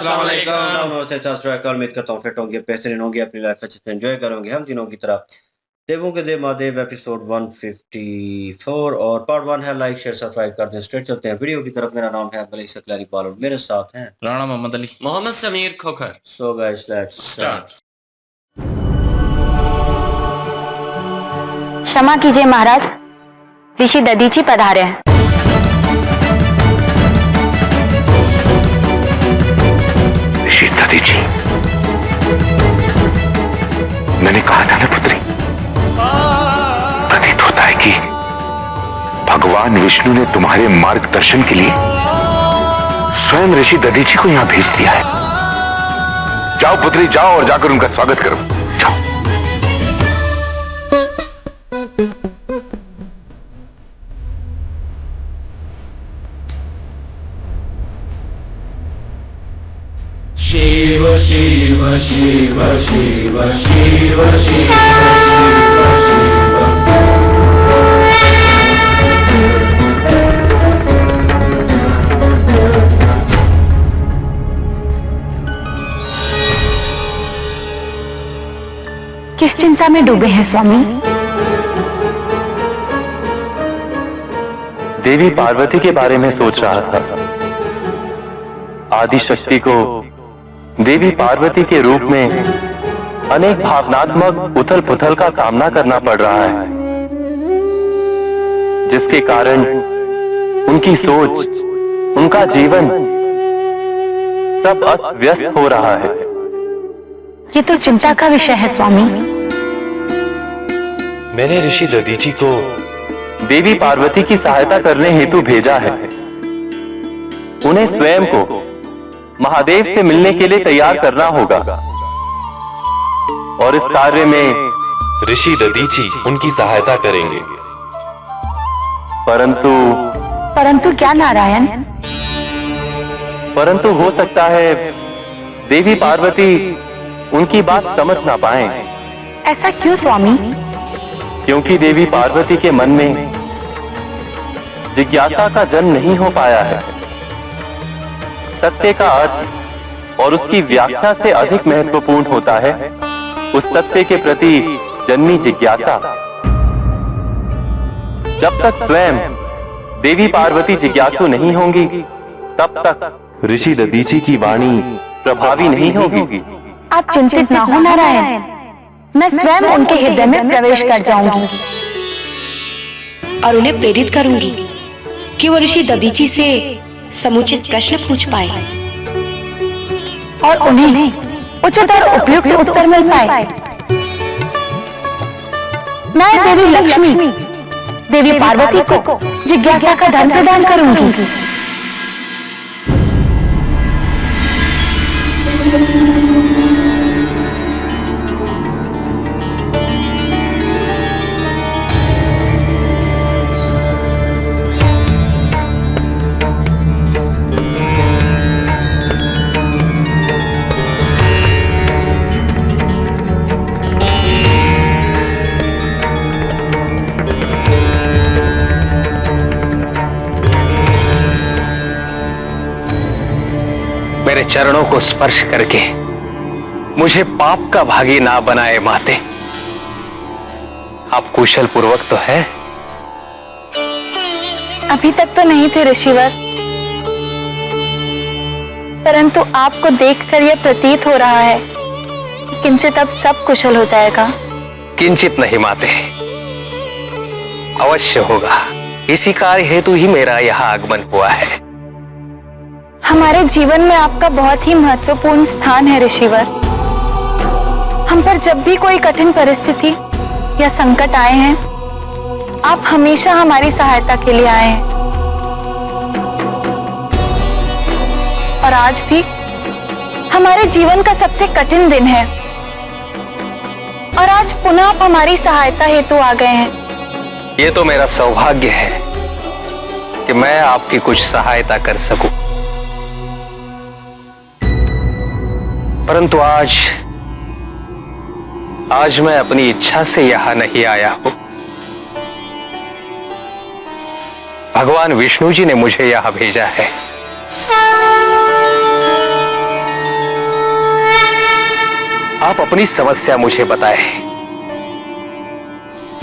अस्सलाम वालेकुम। उम्मीद करता हूँ फिट होंगे, बेहतरीन होंगे, अपनी लाइफ अच्छे से एंजॉय करोगे। हम तीनों की तरह देवों के देव महादेव एपिसोड 154 और पार्ट 1 है। लाइक शेयर सब्सक्राइब कर दें। स्ट्रेट चलते हैं वीडियो की तरफ। मेरा नाम है मलिक सकलारी पाल, मेरे साथ हैं Rana Mohammad Ali, Mohammad Samir Khokhar. So guys let's start. क्षमा कीजिए महाराज, ऋषि दधीची पधारे हैं। ऋषि दधीची, मैंने कहा था ना पुत्री, प्रतीत होता है कि भगवान विष्णु ने तुम्हारे मार्गदर्शन के लिए स्वयं ऋषि दधीची को यहां भेज दिया है। जाओ पुत्री, जाओ और जाकर उनका स्वागत करो। जाओ। शिव शिव शिव शिव शिव शिव किस चिंता में डूबे हैं स्वामी? देवी पार्वती के बारे में सोच रहा था। आदि शक्ति को देवी पार्वती के रूप में अनेक भावनात्मक उथल पुथल का सामना करना पड़ रहा है, जिसके कारण उनकी सोच, उनका जीवन सब अस्त व्यस्त हो रहा है। ये तो चिंता का विषय है स्वामी। मैंने ऋषि दधीची को देवी पार्वती की सहायता करने हेतु भेजा है। उन्हें स्वयं को महादेव से मिलने के लिए तैयार करना होगा और इस कार्य में ऋषि दधीची उनकी सहायता करेंगे। परंतु क्या नारायण? परंतु हो सकता है देवी पार्वती उनकी बात समझ ना पाए। ऐसा क्यों स्वामी? क्योंकि देवी पार्वती के मन में जिज्ञासा का जन्म नहीं हो पाया है। सत्य का अर्थ और उसकी व्याख्या से अधिक महत्वपूर्ण होता है उस सत्य के प्रति जन्मी जिज्ञासा। जब तक स्वयं देवी पार्वती जिज्ञासु नहीं होंगी, तब तक ऋषि दधीची की वाणी प्रभावी नहीं होगी। आप चिंतित ना हो नारायण, मैं स्वयं उनके हृदय में प्रवेश कर जाऊंगी और उन्हें प्रेरित करूंगी कि वो ऋषि दधीची से समुचित प्रश्न पूछ पाए और उन्हें उचित और उपयुक्त उत्तर मिल पाए। मैं देवी लक्ष्मी, देवी पार्वती को जिज्ञासा का धन प्रदान करूंगी। मेरे चरणों को स्पर्श करके मुझे पाप का भागी ना बनाए माते। आप कुशल पूर्वक तो है? अभी तक तो नहीं थे ऋषिवर, परंतु आपको देखकर यह प्रतीत हो रहा है कि किंचित अब सब कुशल हो जाएगा। किंचित नहीं माते, अवश्य होगा। इसी कार्य हेतु ही मेरा यहाँ आगमन हुआ है। हमारे जीवन में आपका बहुत ही महत्वपूर्ण स्थान है ऋषिवर। हम पर जब भी कोई कठिन परिस्थिति या संकट आए हैं, आप हमेशा हमारी सहायता के लिए आए हैं और आज भी हमारे जीवन का सबसे कठिन दिन है और आज पुनः आप हमारी सहायता हेतु आ गए हैं। ये तो मेरा सौभाग्य है कि मैं आपकी कुछ सहायता कर सकूं, परंतु आज मैं अपनी इच्छा से यहां नहीं आया हूं। भगवान विष्णु जी ने मुझे यहां भेजा है। आप अपनी समस्या मुझे बताएं।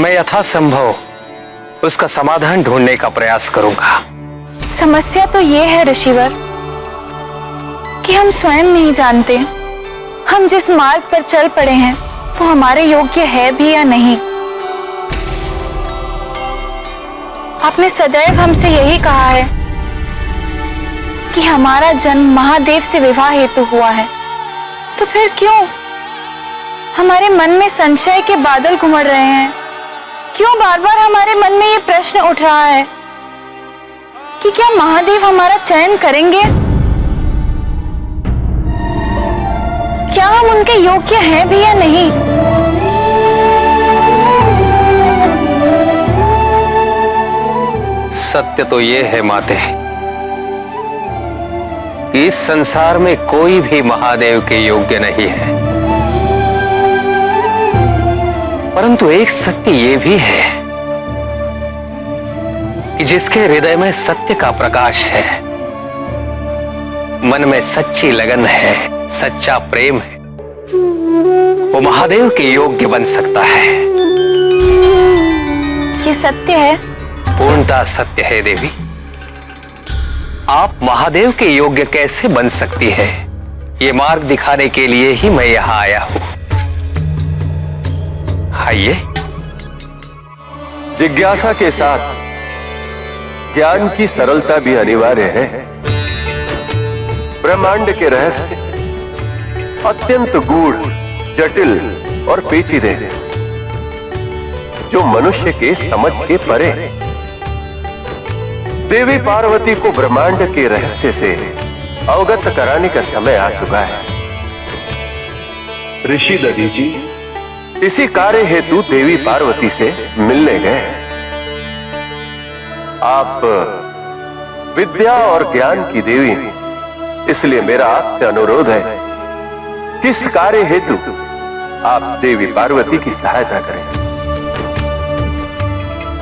मैं यथासंभव उसका समाधान ढूंढने का प्रयास करूंगा। समस्या तो ये है ऋषिवर कि हम स्वयं नहीं जानते हम जिस मार्ग पर चल पड़े हैं वो हमारे योग्य है भी या नहीं। आपने सदैव हमसे यही कहा है कि हमारा जन्म महादेव से विवाह हेतु हुआ है, तो फिर क्यों हमारे मन में संशय के बादल घुमड़ रहे हैं? क्यों बार बार हमारे मन में ये प्रश्न उठ रहा है कि क्या महादेव हमारा चयन करेंगे? क्या हम उनके योग्य हैं भी या नहीं? सत्य तो ये है माते कि इस संसार में कोई भी महादेव के योग्य नहीं है, परंतु एक सत्य ये भी है कि जिसके हृदय में सत्य का प्रकाश है, मन में सच्ची लगन है, सच्चा प्रेम है, वो महादेव के योग्य बन सकता है। ये सत्य है? पूर्णतः सत्य है देवी। आप महादेव के योग्य कैसे बन सकती है, ये मार्ग दिखाने के लिए ही मैं यहां आया हूं। आइए। जिज्ञासा के साथ ज्ञान की सरलता भी अनिवार्य है। ब्रह्मांड के रहस्य अत्यंत गूढ़, जटिल और पेचीदे हैं, जो मनुष्य के समझ के परे हैं। देवी पार्वती को ब्रह्मांड के रहस्य से अवगत कराने का समय आ चुका है। ऋषि दधीची, इसी कार्य हेतु देवी पार्वती से मिलने गए। आप विद्या और ज्ञान की देवी, इसलिए मेरा आपसे अनुरोध है कि इस कार्य हेतु आप देवी पार्वती की सहायता करें।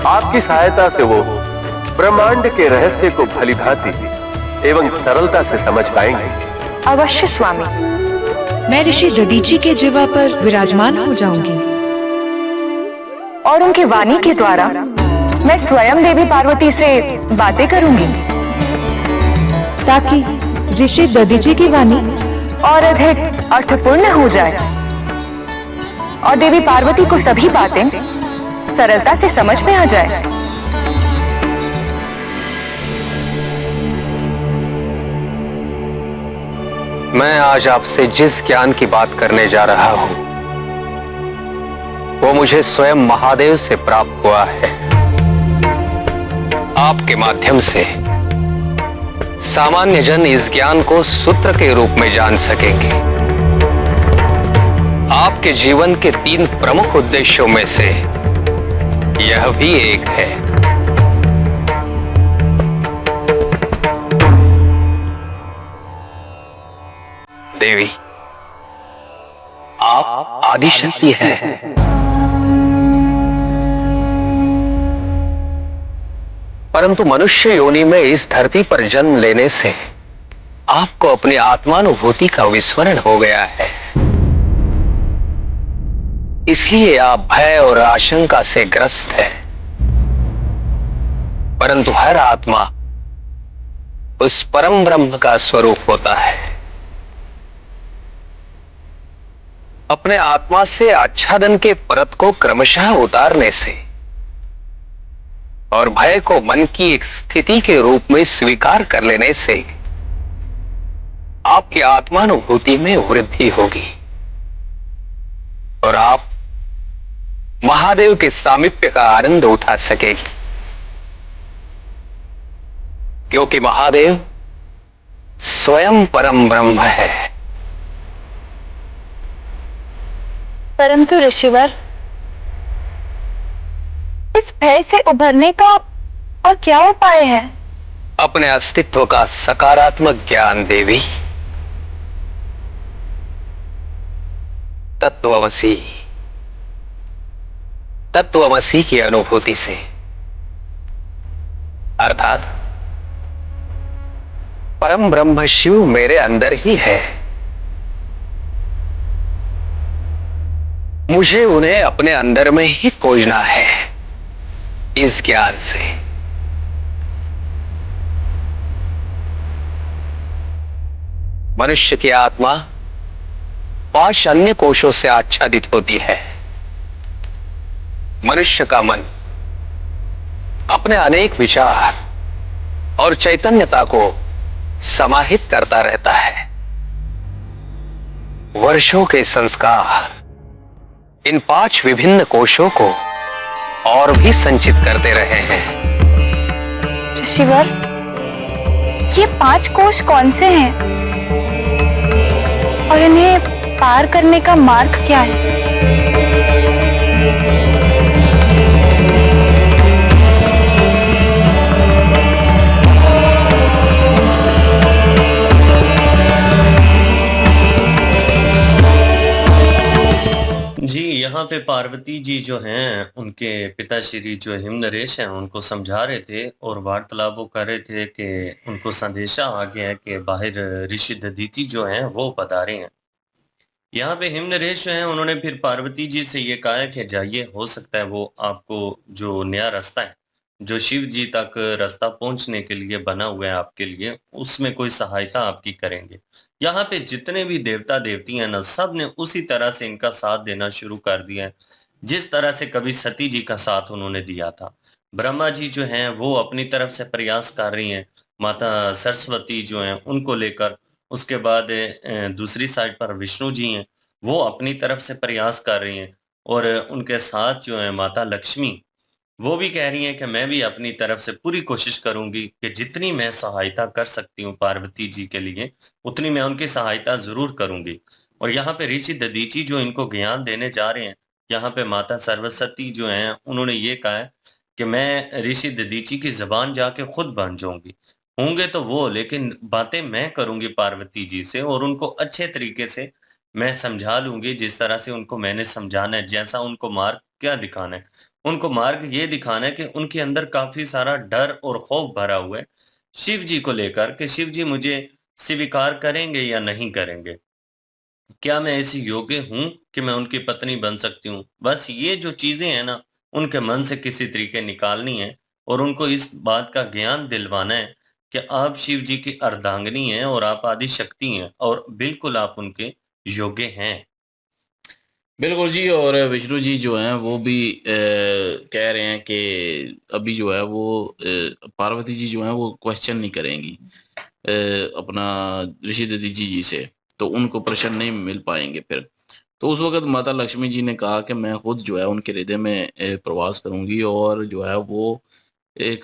आपकी सहायता से वो ब्रह्मांड के रहस्य को भली भांति एवं सरलता से समझ पाएंगे। अवश्य स्वामी। मैं ऋषि दधीची के जिह्वा पर विराजमान हो जाऊंगी और उनकी वाणी के द्वारा मैं स्वयं देवी पार्वती से बातें करूंगी, ताकि ऋषि दधीची की वाणी और अधिक अर्थपूर्ण हो जाए और देवी पार्वती को सभी बातें सरलता से समझ में आ जाए। मैं आज आपसे जिस ज्ञान की बात करने जा रहा हूं, वो मुझे स्वयं महादेव से प्राप्त हुआ है। आपके माध्यम से सामान्य जन इस ज्ञान को सूत्र के रूप में जान सकेंगे। आपके जीवन के 3 प्रमुख उद्देश्यों में से यह भी एक है। देवी, आप आदिशक्ति हैं। परंतु मनुष्य योनि में इस धरती पर जन्म लेने से आपको अपनी आत्मानुभूति का विस्मरण हो गया है। इसलिए आप भय और आशंका से ग्रस्त हैं। परंतु हर आत्मा उस परम ब्रह्म का स्वरूप होता है। अपने आत्मा से आच्छादन के परत को क्रमशः उतारने से और भय को मन की एक स्थिति के रूप में स्वीकार कर लेने से आपकी आत्मानुभूति में वृद्धि होगी और आप महादेव के सामीप्य का आनंद उठा सकेगी, क्योंकि महादेव स्वयं परम ब्रह्म है। परंतु ऋषिवर, इस भय से उभरने का और क्या उपाय है? अपने अस्तित्व का सकारात्मक ज्ञान देवी। तत्वमसी, तत्वमसी की अनुभूति से, अर्थात परम ब्रह्म शिव मेरे अंदर ही है। मुझे उन्हें अपने अंदर में ही खोजना है, इस ज्ञान से। मनुष्य की आत्मा 5 अन्य कोशों से आच्छादित होती है। मनुष्य का मन अपने अनेक विचार और चैतन्यता को समाहित करता रहता है। वर्षों के संस्कार इन 5 विभिन्न कोशों को और भी संचित करते रहे हैं। ऋषिवर, ये 5 कोश कौन से हैं और इन्हें पार करने का मार्ग क्या है? जी, यहाँ पे पार्वती जी जो हैं उनके पिताश्री जो हिमनरेश हैं उनको समझा रहे थे और वार्तालाप वो कर रहे थे कि उनको संदेशा आ गया है कि बाहर ऋषि दधीचि जो हैं वो पधारे हैं। यहाँ पे हिमनरेश जो हैं उन्होंने फिर पार्वती जी से ये कहा है कि जाइए, हो सकता है वो आपको जो नया रास्ता है, जो शिव जी तक रास्ता पहुंचने के लिए बना हुआ है आपके लिए, उसमें कोई सहायता आपकी करेंगे। यहाँ पे जितने भी देवता देवती हैं ना, सब ने उसी तरह से इनका साथ देना शुरू कर दिया है जिस तरह से कभी सती जी का साथ उन्होंने दिया था। ब्रह्मा जी जो हैं वो अपनी तरफ से प्रयास कर रही हैं, माता सरस्वती जो हैं उनको लेकर। उसके बाद दूसरी साइड पर विष्णु जी हैं, वो अपनी तरफ से प्रयास कर रही हैं और उनके साथ जो है माता लक्ष्मी, वो भी कह रही हैं कि मैं भी अपनी तरफ से पूरी कोशिश करूंगी कि जितनी मैं सहायता कर सकती हूँ पार्वती जी के लिए, उतनी मैं उनकी सहायता ज़रूर करूंगी। और यहाँ पे ऋषि दधीचि जो इनको ज्ञान देने जा रहे हैं, यहाँ पे माता सरस्वती जो हैं, उन्होंने ये कहा है कि मैं ऋषि दधीचि की ज़बान जाके खुद बन जाऊँगी। होंगे तो वो, लेकिन बातें मैं करूँगी पार्वती जी से और उनको अच्छे तरीके से मैं समझा लूँगी, जिस तरह से उनको मैंने समझाना है, जैसा उनको मार्ग क्या दिखाना है। उनको मार्ग ये दिखाना है कि उनके अंदर काफ़ी सारा डर और खौफ भरा हुआ है, शिव जी को लेकर कि शिव जी मुझे स्वीकार करेंगे या नहीं करेंगे। क्या मैं ऐसी योग्य हूँ कि मैं उनकी पत्नी बन सकती हूँ? बस ये जो चीज़ें हैं ना, उनके मन से किसी तरीके निकालनी है और उनको इस बात का ज्ञान दिलवाना है कि आप शिव जी की अर्धांगिनी हैं और आप आदि शक्ति हैं और बिल्कुल आप उनके योग्य हैं। बिल्कुल जी। और विष्णु जी जो हैं वो भी कह रहे हैं कि अभी जो है वो पार्वती जी जो हैं वो क्वेश्चन नहीं करेंगी अपना ऋषि दधीचि जी से, तो उनको प्रश्न नहीं मिल पाएंगे फिर। तो उस वक्त माता लक्ष्मी जी ने कहा कि मैं खुद जो है उनके हृदय में प्रवास करूंगी और जो है वो एक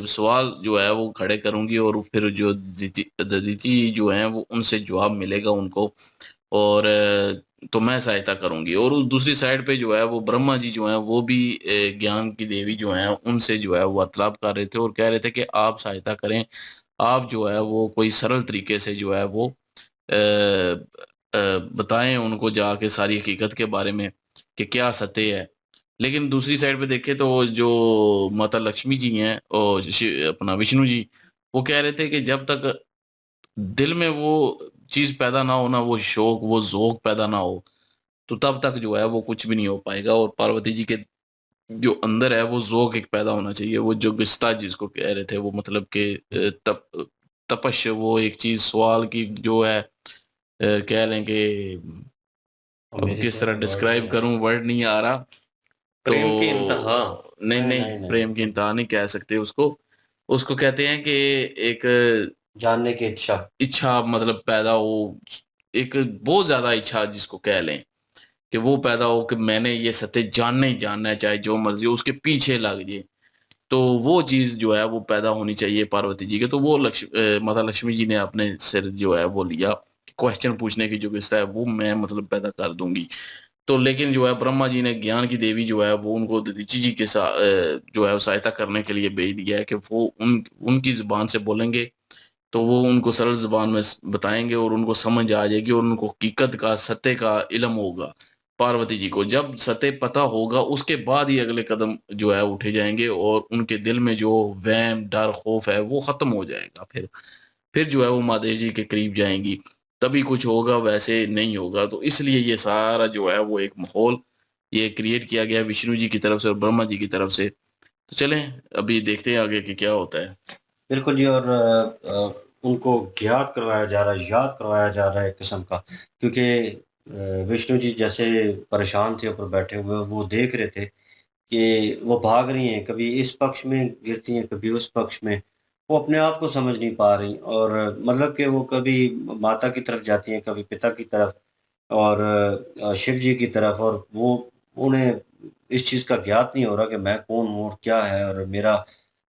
सवाल जो है वो खड़े करूंगी और फिर जो दधीचि जो हैं वो उनसे जवाब मिलेगा उनको, और तो मैं सहायता करूंगी। और उस दूसरी साइड पे जो है वो ब्रह्मा जी जो हैं वो भी ज्ञान की देवी जो हैं उनसे जो है वो वार्तालाप कर रहे थे और कह रहे थे कि आप सहायता करें, आप जो है वो कोई सरल तरीके से जो है वो बताएं उनको जाके सारी हकीकत के बारे में कि क्या सत्य है। लेकिन दूसरी साइड पे देखें तो जो माता लक्ष्मी जी हैं और अपना विष्णु जी, वो कह रहे थे कि जब तक दिल में वो चीज पैदा ना हो ना, वो शौक वो ज़ौक पैदा ना हो, तो तब तक जो है वो कुछ भी नहीं हो पाएगा। और पार्वती जी के जो अंदर है वो ज़ौक एक पैदा होना चाहिए, वो जो गुस्ता जिसको कह रहे थे, वो मतलब कि तपश, वो एक चीज सवाल की जो है कह लें कि अब मेरे किस से तरह वर्ड डिस्क्राइब नहीं आ करूं, वर्ड नहीं आ रहा। तो प्रेम की इंतहा। नहीं नहीं, नहीं, नहीं, नहीं। प्रेम की इंतहा नहीं कह सकते उसको। उसको कहते हैं कि एक जानने की इच्छा। इच्छा मतलब पैदा हो, एक बहुत ज्यादा इच्छा जिसको कह लें कि वो पैदा हो कि मैंने ये सत्य जानना ही जानना है, चाहे जो मर्जी हो, उसके पीछे लग जाए। तो वो चीज जो है वो पैदा होनी चाहिए पार्वती जी के। तो वो माता लक्ष्मी जी ने अपने सिर जो है वो लिया, क्वेश्चन पूछने की जो किस्सा है वो मैं मतलब पैदा कर दूंगी। तो लेकिन जो है ब्रह्मा जी ने ज्ञान की देवी जो है वो उनको दधीचि जी के साथ जो है सहायता करने के लिए भेज दिया है कि वो उनकी जुबान से बोलेंगे तो वो उनको सरल जुबान में बताएंगे और उनको समझ आ जाएगी और उनको हकीकत का सत्य का इल्म होगा। पार्वती जी को जब सत्य पता होगा उसके बाद ही अगले कदम जो है उठे जाएंगे और उनके दिल में जो वहम डर खौफ है वो खत्म हो जाएगा। फिर जो है वो महादेव जी के करीब जाएंगी। तभी कुछ होगा, वैसे नहीं होगा। तो इसलिए ये सारा जो है वो एक माहौल ये क्रिएट किया गया विष्णु जी की तरफ से और ब्रह्मा जी की तरफ से। तो चलें अभी देखते हैं आगे कि क्या होता है। बिल्कुल जी। और उनको ज्ञात करवाया जा रहा है, याद करवाया जा रहा है एक किस्म का, क्योंकि विष्णु जी जैसे परेशान थे ऊपर बैठे हुए, वो देख रहे थे कि वो भाग रही हैं, कभी इस पक्ष में गिरती हैं कभी उस पक्ष में। वो अपने आप को समझ नहीं पा रही, और मतलब कि वो कभी माता की तरफ जाती हैं कभी पिता की तरफ और शिव जी की तरफ, और वो उन्हें इस चीज़ का ज्ञात नहीं हो रहा कि मैं कौन हूँ और क्या है और मेरा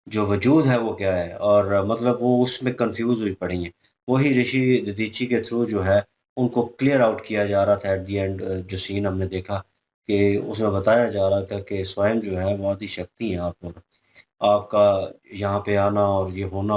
जो वजूद है वो क्या है। और मतलब वो उसमें कंफ्यूज हुई पड़ी हैं। वही ऋषि दधीची के थ्रू जो है उनको क्लियर आउट किया जा रहा था एट द एंड। जो सीन हमने देखा कि उसमें बताया जा रहा था कि स्वयं जो है वो आदि शक्ति हैं आप, और आपका यहाँ पे आना और ये होना,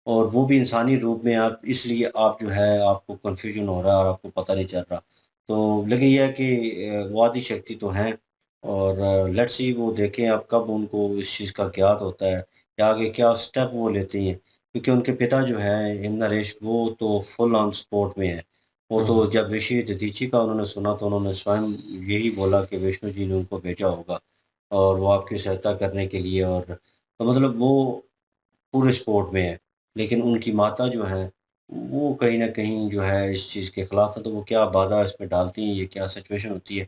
और वो भी इंसानी रूप में, आप इसलिए आप जो है आपको कन्फ्यूजन हो रहा है और आपको पता नहीं चल रहा। तो लेकिन यह है कि वो आदि शक्ति तो हैं, और लेट्स सी वो देखें अब कब उनको इस चीज़ का ज्ञात होता है या आगे क्या स्टेप वो लेती हैं, क्योंकि उनके पिता जो हैं हिंद नरेश वो तो फुल ऑन स्पोर्ट में है। वो तो जब ऋषि दधीची का उन्होंने सुना तो उन्होंने स्वयं यही बोला कि विष्णु जी ने उनको भेजा होगा और वो आपकी सहायता करने के लिए। और तो मतलब वो पूरे सपोर्ट में है। लेकिन उनकी माता जो है वो कहीं न कहीं जो है इस चीज़ के खिलाफ है, तो वो क्या बाधा इसमें डालती हैं, ये क्या सिचुएशन होती है,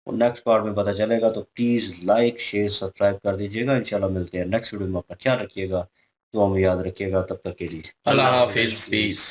वो नेक्स्ट पार्ट में पता चलेगा। तो प्लीज़ लाइक, शेयर, सब्सक्राइब कर दीजिएगा। इंशाल्लाह मिलते हैं नेक्स्ट वीडियो में। अपना ख्याल रखिएगा, दुआ में याद रखिएगा। तब तक के लिए अल्लाह हाफिज, पीस।